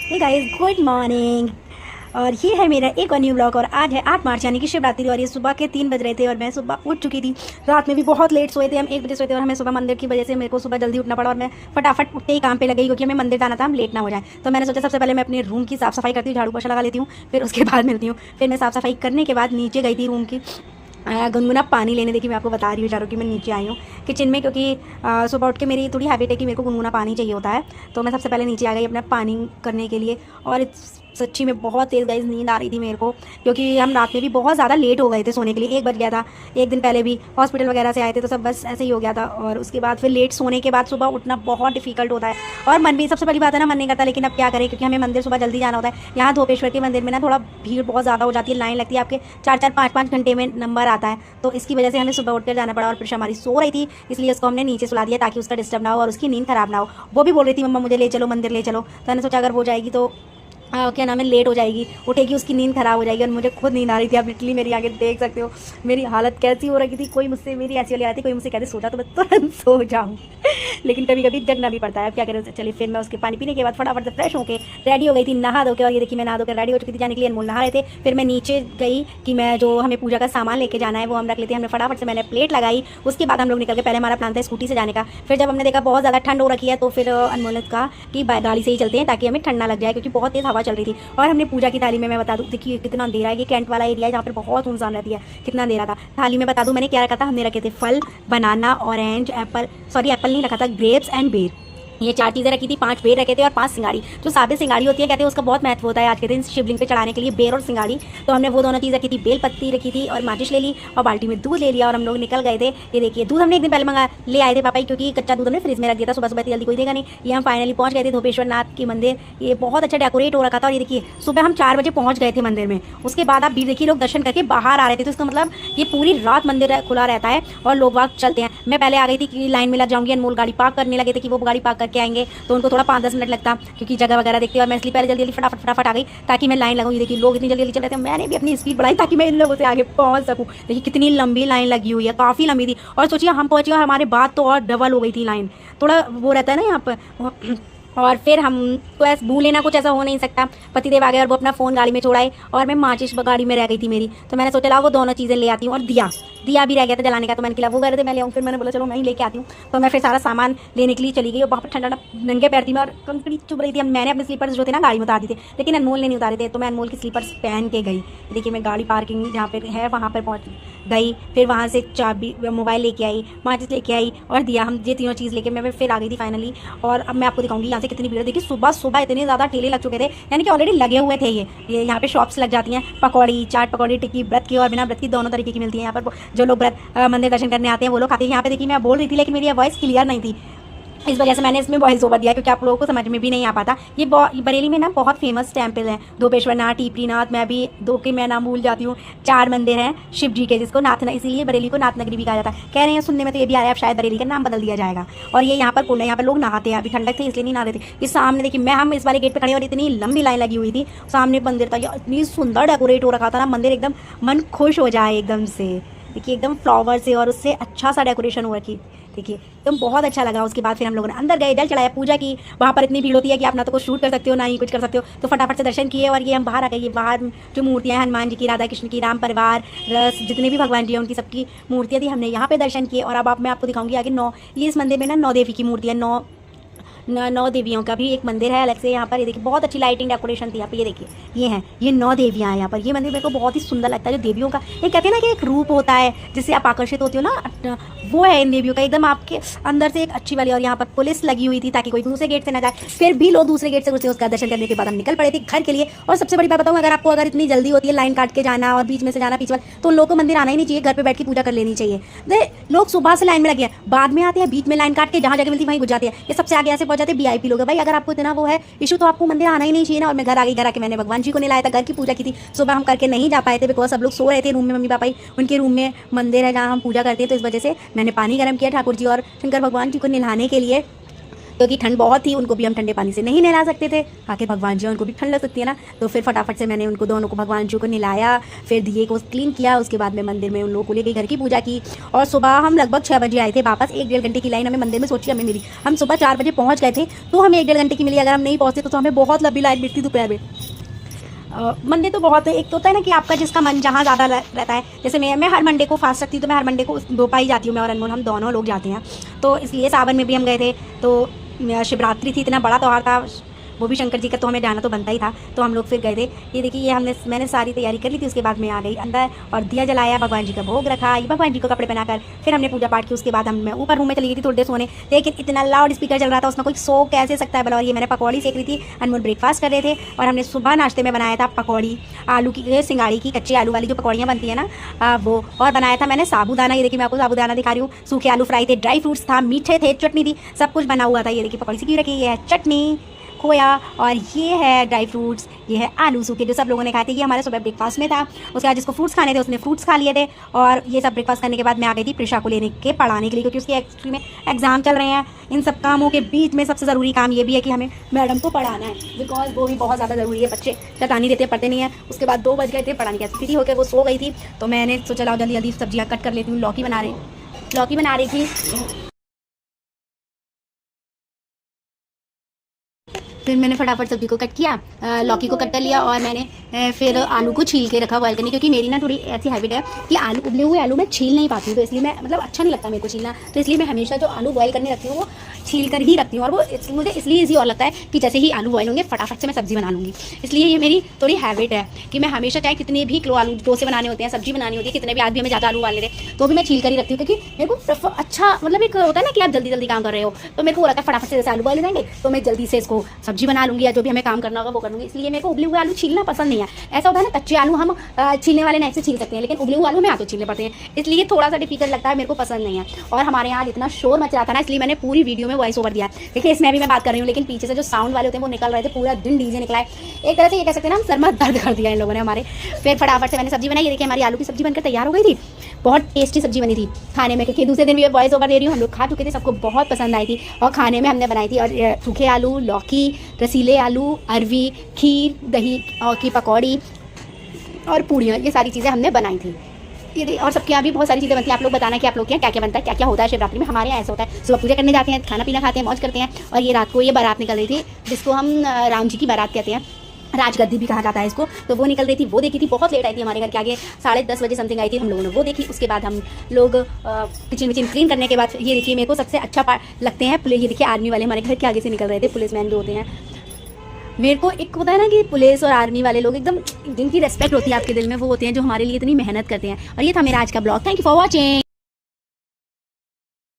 Hey guys, good morning. और ये है मेरा एक और न्यू ब्लॉग। और आज है 8 मार्च यानी कि शिवरात्रि। और ये सुबह के 3 बज रहे थे और मैं सुबह उठ चुकी थी। रात में भी बहुत लेट सोए थे, हम 1 बजे सोए थे और हमें सुबह मंदिर की वजह से मेरे को सुबह जल्दी उठना पड़ा। और मैं फटाफट उठते ही काम पे लग गई क्योंकि हमें मंदिर जाना था, हम लेट ना हो जाए। तो मैंने सोचा सबसे पहले मैं अपने रूम की साफ़ सफाई करती हूँ, झाड़ू पोछा लगा लेती हूँ, फिर उसके बाद मिलती हूँ। फिर मैं साफ़ सफाई करने के बाद नीचे गई थी रूम की गुनगुना पानी लेने। देखिए मैं आपको बता रही हूँ चारों कि मैं नीचे आई हूँ किचन में, क्योंकि सुबह उठ के मेरी थोड़ी हैबिट है कि मेरे को गुनगुना पानी चाहिए होता है। तो मैं सबसे पहले नीचे आ गई अपना पानी करने के लिए। और सच्ची में बहुत तेज़ गाइस नींद आ रही थी मेरे को, क्योंकि हम रात में भी बहुत ज़्यादा लेट हो गए थे सोने के लिए। 1 बज गया था, एक दिन पहले भी हॉस्पिटल वगैरह से आए थे तो सब बस ऐसे ही हो गया था। और उसके बाद फिर लेट सोने के बाद सुबह उठना बहुत डिफिकल्ट होता है। और मन भी, सबसे बड़ी बात है ना, मन नहीं करता, लेकिन अब क्या करें क्योंकि हमें मंदिर सुबह जल्दी जाना होता है। यहाँ धोपेश्वर के मंदिर में ना थोड़ा भीड़ बहुत ज़्यादा हो जाती है, लाइन लगती है, आपके 4-4 5-5 घंटे में नंबर आता है। तो इसकी वजह से हमें सुबह उठकर जाना पड़ा। और फिर हमारी सो रही थी, इसलिए उसको हमने नीचे सुला दिया ताकि उसका डिस्टर्ब ना हो और उसकी नींद खराब ना हो। वो भी बोल रही थी मम्मा मुझे ले चलो, मंदिर ले चलो। तो मैंने सोचा अगर वो जाएगी तो क्या नाम है, लेट हो जाएगी, उठेगी, उसकी नींद खराब हो जाएगी। और मुझे खुद नींद आ रही थी, आप लिटरली मेरी आगे देख सकते हो मेरी हालत कैसी हो रही थी। कोई मुझसे, मेरी ऐसी वाली आती, कोई मुझसे कहते सो जा तो मैं तुरंत सो जाऊँ लेकिन कभी कभी जगना भी पड़ता है, अब क्या करें। चलिए फिर मैं उसके पानी पीने के बाद फटाफट से फ्रेश होकर रेडी हो गई थी, नहा धो के। और ये देखिए मैं नहा धो कर रेडी हो चुकी थी जाने के लिए, अनमोल नहा रहे थे। फिर मैं नीचे गई कि मैं जो हमें पूजा का सामान लेके जाना है वो हम रख लेते हैं। हमने फटाफट से मैंने प्लेट लगाई, उसके बाद हम लोग निकल के, पहले हमारा प्लान था स्कूटी से जाने का। फिर जब हमने देखा बहुत ज़्यादा ठंड हो रखी है तो फिर अनमोल ने कहा कि गाड़ी से ही चलते हैं ताकि हमें ठंड ना लग जाए, क्योंकि बहुत तेज़ हवा चल रही थी। और हमने पूजा की थाली में, मैं बता दूँ, देखिए कितना अंधेरा है, ये कैंट वाला एरिया है जहाँ पर बहुत सुनसान रहती है, कितना अंधेरा था। थाली में बता दूँ मैंने क्या रखा था, हमने रखे थे फल, बनाना, ऑरेंज, एप्पल, सॉरी एप्पल नहीं रखा था, ग्रेप्स एंड बेर। ये 4 चीज़ें रखी थी, 5 बेर रखे थे और 5 सिंगाड़ी। जो साबे सिंगाड़ी होती है, कहते हैं उसका बहुत महत्व होता है आज के दिन शिवलिंग पे चढ़ाने के लिए, बेर और सिंगाड़ी। तो हमने वो दोनों चीज़ रखी थी, बेल पत्ती रखी थी और माचिस ले ली और बाल्टी में दूध ले लिया और हम लोग निकल गए थे। ये देखिए दूध हमने एक दिन पहले मंगा ले आए थे पापा ही, क्योंकि कच्चा दूध हमने फ्रिज में रख दिया था, सुबह सुबह जल्दी कोई देगा नहीं। ये हम फाइनली पहुंच गए थे धोपेश्वर नाथ के मंदिर। ये बहुत अच्छा डेकोरेट हो रखा था। और ये देखिए सुबह हम 4 बजे पहुंच गए थे मंदिर में। उसके बाद आप भी देखिए लोग दर्शन करके बाहर आ रहे थे, तो इसका मतलब ये पूरी रात मंदिर खुला रहता है और लोग वहाँ चलते हैं। मैं पहले आ गई थी कि लाइन में लग जाऊंगी, अनमोल गाड़ी पार्क करने लगे थे कि वो गाड़ी पार्क करके आएंगे, तो उनको थोड़ा 5-10 मिनट लगता क्योंकि जगह वगैरह देखती है। और मैं इसलिए पहले जल्दी फटाफट आ गई ताकि मैं लाइन लगाऊँ। ये देखिए लोग इतनी जल्दी चल रहे थे, मैंने भी अपनी स्पीड बढ़ाई ताकि मैं इन लोगों से आगे पहुंच सकूँ। देखिए कितनी लंबी लाइन लगी हुई है, काफ़ी लंबी थी। और सोचिए हम पहुंचे और हमारे बाद तो और डबल हो गई थी लाइन। थोड़ा वो रहता है ना यहाँ पर। और फिर हम तो ऐसा भूल लेना, कुछ ऐसा हो नहीं सकता। पतिदेव आ गए और वो अपना फ़ोन गाड़ी में छोड़ाए और मैं माचिस गाड़ी में रह गई थी मेरी। तो मैंने सोचा ला वो दोनों चीज़ें ले आती हूँ। और दिया भी रह गया था जलाने का, तो मैंने कहा वो गए थे मैं ले आऊँ। फिर मैंने बोला चलो मैं ही लेके आती हूँ। तो मैं फिर सारा सामान लेने के लिए चली गई और वहाँ पर ठंडा नंगे पैर थी मैं और कंकड़ी चुभ रही थी। मैंने अपने स्लीपर्स जो थे ना गाड़ी में उतार दिए थे, लेकिन अनमोल ने नहीं उतारे थे, तो मैं अनमोल के स्लीपर्स पहन के गई। देखिए मैं गाड़ी पार्किंग जहाँ पर है वहाँ पर पहुँच गई। फिर वहाँ से चाबी, मोबाइल लेके आई, माचिस लेके आई और दिया, हम ये तीनों चीज़ लेके मैं फिर आ गई थी फाइनली। और अब मैं आपको दिखाऊंगी यहाँ से कितनी भीड़ है। देखिए सुबह इतने ज़्यादा ठेले लग चुके थे, यानी कि ऑलरेडी लगे हुए थे। ये यहाँ पे शॉप्स लग जाती हैं, पकौड़ी, चाट पकौड़ी, टिक्की, व्रत की और बिना व्रत की दोनों तरीके की मिलती है यहाँ पर। जो लोग व्रत मंदिर दर्शन करने आते हैं वो लोग खाते हैं। यहाँ पे देखिए मैं बोल रही थी लेकिन मेरी वॉइस क्लियर नहीं थी, इस वजह से मैंने इसमें वॉइस ओवर दिया क्योंकि आप लोगों को समझ में भी नहीं आ पाता। ये बरेली में ना बहुत फेमस टेम्पल है, धोपेश्वर नाथ, टीपरी नाथ, मैं भी दो के मैं नाम भूल जाती हूँ। 4 मंदिर हैं शिव जी के, जिसको नाथ, इसीलिए बरेली को नाथ नगरी भी कहा जाता है। कह रहे हैं सुनने में तो ये भी आया है शायद बरेली का नाम बदल दिया जाएगा। और ये यहाँ पर कुंड है, यहाँ पर लोग नहाते हैं, अभी ठंडक थी इसलिए नहीं नहाते थे। इस सामने देखिए हम इस वाले गेट पर खड़े और इतनी लंबी लाइन लगी हुई थी, सामने मंदिर था, इतनी सुंदर डेकोरेट हो रखा था ना मंदिर, एकदम मन खुश हो जाए एकदम से। देखिए एकदम फ्लावर से और उससे अच्छा सा डेकोरेशन हो रखी, देखिए एकदम बहुत अच्छा लगा। उसके बाद फिर हम लोगों ने अंदर गए, जल चढ़ाया, पूजा की। वहाँ पर इतनी भीड़ होती है कि आप ना तो कुछ शूट कर सकते हो ना ही कुछ कर सकते हो, तो फटाफट से दर्शन किए। और ये हम बाहर आ गए। ये बाहर जो मूर्तियाँ हैं हनुमान जी की, राधा कृष्ण की, राम परिवार, रस, जितने भी भगवान जी हैं उनकी सबकी मूर्तियाँ थी, हमने यहाँ पे दर्शन किए। और अब मैं आपको दिखाऊंगी आगे 9, ये इस मंदिर में ना 9 देवी की मूर्ति है, 9 देवियों का भी एक मंदिर है अलग से। यहाँ पर ये देखिए बहुत अच्छी लाइटिंग डेकोरेशन थी यहाँ पे। ये देखिए ये 9 देवियाँ हैं यहाँ पर। ये मंदिर मेरे को बहुत ही सुंदर लगता है। जो देवियों का एक कहते हैं ना कि एक रूप होता है जिससे आप आकर्षित होती हो ना, वो है इन देवियों का, एकदम आपके अंदर से एक अच्छी वाली। और यहाँ पर पुलिस लगी हुई थी ताकि कोई दूसरे गेट से ना जाए, फिर भी लोग दूसरे गेट से घुसे। उसका दर्शन करने के बाद हम निकल पड़े थे घर के लिए। और सबसे बड़ी बात बताऊँ, अगर इतनी जल्दी होती है लाइन काट के जाना और बीच में से जाना पीछे वाला, तो लोगों को मंदिर आना ही नहीं चाहिए, घर पर बैठ के पूजा कर लेनी चाहिए। लोग सुबह से लाइन में लगे हैं, बाद में आते हैं, बीच में लाइन काट के जहाँ जगह मिलती है वहीं घुस जाते हैं। ये सबसे आगे ऐसे पहुंच जाते हैं VIP लोग। भाई अगर आपको इतना वो है इशू तो आपको मंदिर आना ही नहीं चाहिए ना। और मैं घर आ गई, घर आके मैंने भगवान जी को नहीं लाया था, घर की पूजा की थी। सुबह हम करके नहीं जा पाए थे बिकॉज सब लोग सो रहे थे रूम में, मम्मी पापा ही, उनके रूम में मंदिर है जहाँ हम पूजा करते हैं, तो इस वजह से मैंने पानी गर्म किया ठाकुर जी और शंकर भगवान जी को नहलाने के लिए। क्योंकि ठंड बहुत थी, उनको भी हम ठंडे पानी से नहीं नहला सकते थे। आखिर भगवान जी उनको भी ठंड लग सकती है ना, तो फिर फटाफट से मैंने उनको दोनों को भगवान जी को नहलाया, फिर दिए को क्लीन किया। उसके बाद मैं मंदिर में उन लोगों को ले गई, घर की पूजा की। और सुबह हम लगभग 6 बजे आए थे वापस। 1-1.5 घंटे की लाइन हमें मंदिर में सोची हमें मिली। हम सुबह 4 बजे पहुँच गए थे तो हमें 1-1.5 घंटे की मिली। अगर हम नहीं पहुँचते तो हमें बहुत लंबी लाइन मिलती दोपहर में। मंडे तो बहुत है, एक तो होता है ना कि आपका जिसका मन जहाँ ज़्यादा रहता है। जैसे मैं हर मंडे को फास्ट रखती हूँ, तो मैं हर मंडे को दोपहर जाती हूँ। मैं और अनमोल हम दोनों लोग जाते हैं, तो इसलिए सावन में भी हम गए थे। तो शिवरात्रि थी, इतना बड़ा त्यौहार था, वो भी शंकर जी का, तो हमें जाना तो बनता ही था। तो हम लोग फिर गए थे। ये देखिए, ये मैंने सारी तैयारी कर ली थी। उसके बाद मैं आ गई अंदर और दिया जलाया, भगवान जी का भोग रखा, ये भगवान जी को कपड़े पहनाकर फिर हमने पूजा पाठ की। उसके बाद मैं ऊपर रूम में चली गई थी थोड़ी देर सोने, लेकिन इतना लाउड स्पीकर चल रहा था, उसमें कोई सो कैसे सकता है बोला। और ये मैंने पकौड़ी सेक रही थी, अनमोल ब्रेकफास्ट कर रहे थे। और हमने सुबह नाश्ते में बनाया था पकौड़ी, आलू की सिंगाड़ी की, कच्चे आलू वाली जो पकौड़ियाँ बनती है ना वो। और बनाया था मैंने साबूदाना, ये देखिए मैं आपको साबूदाना दिखा रही हूँ। सूखे आलू फ्राई थे, ड्राई फ्रूट्स था, मीठे थे, चटनी थी, सब कुछ बना हुआ था। ये देखिए पकौड़ी सी क्यों रखी है, चटनी, खोया, और ये है ड्राई फ्रूट्स, ये है आलू सूखे जो सब लोगों ने खाए थे। ये हमारे सुबह ब्रेकफास्ट में था। उसके बाद जिसको फ्रूट्स खाने थे उसने फ्रूट्स खा लिए थे। और ये सब ब्रेकफास्ट करने के बाद मैं आ गई थी प्रिशा को लेने के पढ़ाने के लिए, क्योंकि उसके एक्चुअली में एग्जाम चल रहे हैं। इन सब कामों के बीच में सबसे ज़रूरी काम ये भी है कि हमें मैडम को पढ़ाना है, बिकॉज वो भी बहुत ज़्यादा ज़रूरी है। बच्चे चटानी देते, पढ़ते नहीं है। उसके बाद 2 बज गए थे, पढ़ाने की स्थिति होकर वो सो गई थी। तो मैंने सोचा लाओ जल्दी जल्दी सब्जियाँ कट कर लेती हूँ। लौकी बना रही थी। फिर मैंने फटाफट सब्जी को कट किया, लौकी को कट कर लिया, और मैंने फिर आलू को छील के रखा बॉयल करने, क्योंकि मेरी ना थोड़ी ऐसी हैबिट है कि आलू उबले हुए आलू मैं छील नहीं पाती हूँ। तो इसलिए मैं अच्छा नहीं लगता मेरे को छीलना, तो इसलिए मैं हमेशा जो आलू बॉयल करने रखती हूँ वो छील कर ही रखती हूँ। और वो मुझे इसलिए ईजी और लगता है कि जैसे ही आलू बॉयल होंगे फटाफट से मैं सब्जी बना लूँगी। इसलिए ये मेरी थोड़ी हैबिट है कि मैं हमेशा, चाहे कितने भी किलो आलू डोसे बनाने होते हैं, सब्जी बनानी होती है, कितने भी आज भी हमें ज़्यादा आलू उबालने थे तो भी मैं छील कर ही रखती हूँ। क्योंकि मेरे को अच्छा एक होता है ना कि आप जल्दी जल्दी काम कर रहे हो, तो मेरे को हो रहा है फटाफट से जैसे आलू बॉयल हो जाएंगे तो मैं जल्दी से इसको सब्जी बना लूँगी, या जो भी हमें काम करना होगा वो कर लूँगी। इसलिए मेरे को उबले हुए आलू छीलना पसंद नहीं है। ऐसा होता है ना, कच्चे आलू हम छीलने वाले नहीं से छील सकते हैं, लेकिन उबले हुए आलू में हाथों छीलने पड़ते हैं, इसलिए थोड़ा सा डिफिकल्ट लगता है, मेरे को पसंद नहीं है। और हमारे यहाँ इतना शोर मच रहा था ना, इसलिए मैंने पूरी वीडियो में वॉइस ओवर दिया। देखिए इसमें भी मैं बात कर रही हूँ, लेकिन पीछे से जो साउंड वाले होते हैं वो निकल रहे थे, पूरा दिन डीजे निकला है। एक तरह से ये कह सकते हैं ना, हम सर में दर्द कर दिया इन लोगों ने हमारे। फिर फटाफट से मैंने सब्जी बनाई। ये देखिए हमारी आलू की सब्जी बनकर तैयार हो गई थी। बहुत टेस्टी सब्जी बनी थी खाने में, क्योंकि दूसरे दिन भी वॉइस ओवर दे रही हूँ, हम लोग खा चुके थे, सबको बहुत पसंद आई थी। और खाने में हमने बनाई थी और सूखे आलू, लौकी, रसीले आलू, अरवी, खीर, दही और की पकौड़ी और पूड़ियाँ, ये सारी चीज़ें हमने बनाई थी। ये और सबके यहाँ भी बहुत सारी चीज़ें बनती हैं। आप लोग बताना कि आप लोग के यहाँ क्या क्या बनता है, क्या क्या होता है शिवरात्रि में। हमारे यहाँ ऐसा होता है, सुबह पूजा करने जाते हैं, खाना पीना खाते हैं, मौज करते हैं। और ये रात को ये बारात निकल रही थी, जिसको हम राम जी की बारात कहते हैं, राजगद्दी भी कहा जाता है इसको। तो वो निकल रही थी, वो देखी थी। बहुत लेट आई थी हमारे घर के आगे, 10:30 बजे समथिंग आई थी। हम लोगों ने वो देखी। उसके बाद हम लोग किचन विचन क्लीन करने के बाद, ये देखिए मेरे को सबसे अच्छा पार्ट लगते हैं पुलिस। ये देखिए आर्मी वाले हमारे घर के आगे से निकल रहे थे, पुलिसमैन जो होते हैं। मेरे को एक होता है ना कि पुलिस और आर्मी वाले लोग एकदम जिनकी रेस्पेक्ट होती है आपके दिल में, वो होते हैं जो हमारे लिए इतनी मेहनत करते हैं। और ये था मेरा आज का blog. Thank you for watching.